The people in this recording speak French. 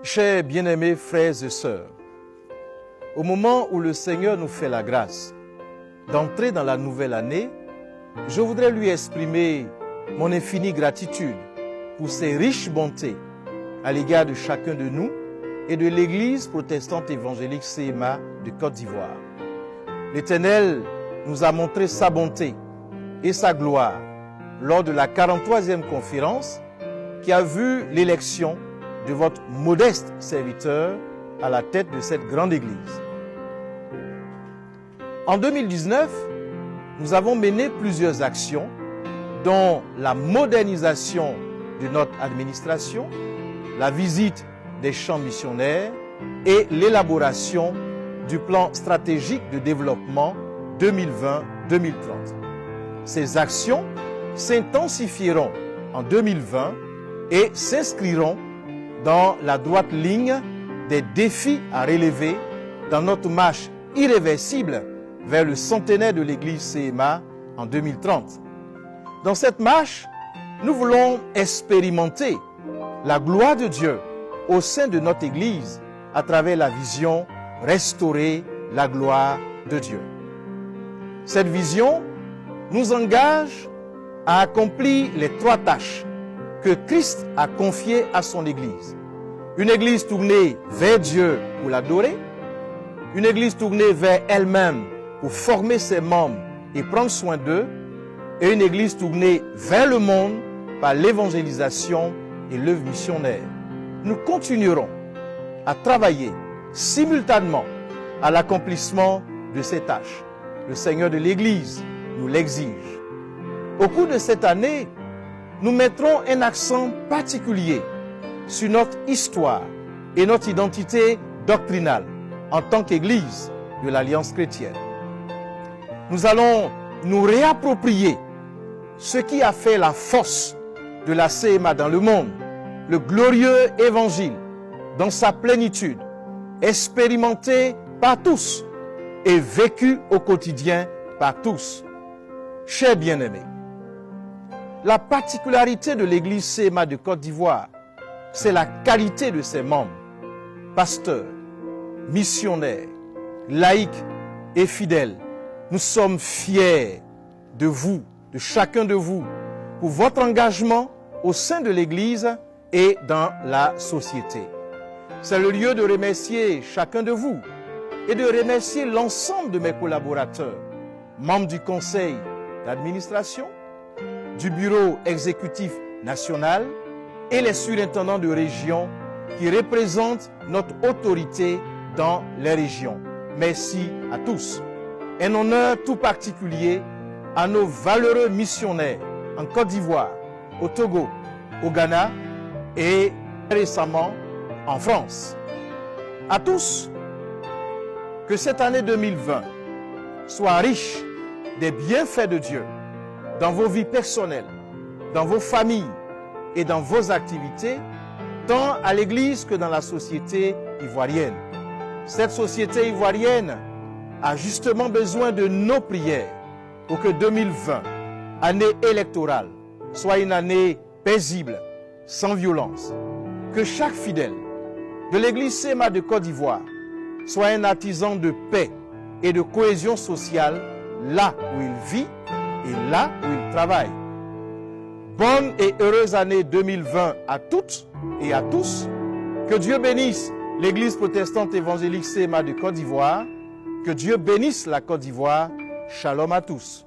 Chers bien-aimés frères et sœurs, au moment où le Seigneur nous fait la grâce d'entrer dans la nouvelle année, je voudrais lui exprimer mon infinie gratitude pour ses riches bontés à l'égard de chacun de nous et de l'Église protestante évangélique CMA de Côte d'Ivoire. L'Éternel nous a montré sa bonté et sa gloire lors de la 43e conférence qui a vu l'élection de votre modeste serviteur à la tête de cette grande Église. En 2019, nous avons mené plusieurs actions, dont la modernisation de notre administration, la visite des champs missionnaires et l'élaboration du plan stratégique de développement 2020-2030. Ces actions s'intensifieront en 2020 et s'inscriront dans la droite ligne des défis à relever dans notre marche irréversible vers le centenaire de l'Église CMA en 2030. Dans cette marche, nous voulons expérimenter la gloire de Dieu au sein de notre Église à travers la vision « Restaurer la gloire de Dieu ». Cette vision nous engage à accomplir les 3 tâches que Christ a confiées à son Église. Une Église tournée vers Dieu pour l'adorer, une Église tournée vers elle-même pour former ses membres et prendre soin d'eux, et une Église tournée vers le monde par l'évangélisation et l'œuvre missionnaire. Nous continuerons à travailler simultanément à l'accomplissement de ces tâches. Le Seigneur de l'Église nous l'exige. Au cours de cette année, nous mettrons un accent particulier sur notre histoire et notre identité doctrinale en tant qu'Église de l'Alliance chrétienne. Nous allons nous réapproprier ce qui a fait la force de la CMA dans le monde, le glorieux évangile dans sa plénitude, expérimenté par tous et vécu au quotidien par tous. Chers bien-aimés, la particularité de l'Église CMA de Côte d'Ivoire, c'est la qualité de ses membres, pasteurs, missionnaires, laïcs et fidèles. Nous sommes fiers de vous, de chacun de vous, pour votre engagement au sein de l'Église et dans la société. C'est le lieu de remercier chacun de vous et de remercier l'ensemble de mes collaborateurs, membres du conseil d'administration, du bureau exécutif national et les surintendants de région qui représentent notre autorité dans les régions. Merci à tous. Un honneur tout particulier à nos valeureux missionnaires en Côte d'Ivoire, au Togo, au Ghana et récemment en France. À tous, que cette année 2020 soit riche des bienfaits de Dieu dans vos vies personnelles, dans vos familles et dans vos activités, tant à l'Église que dans la société ivoirienne. Cette société ivoirienne a justement besoin de nos prières pour que 2020, année électorale, soit une année paisible, sans violence. Que chaque fidèle de l'Église CMA de Côte d'Ivoire soit un artisan de paix et de cohésion sociale là où il vit et là où il travaille. Bonne et heureuse année 2020 à toutes et à tous. Que Dieu bénisse l'Église protestante évangélique CMA de Côte d'Ivoire. Que Dieu bénisse la Côte d'Ivoire. Shalom à tous.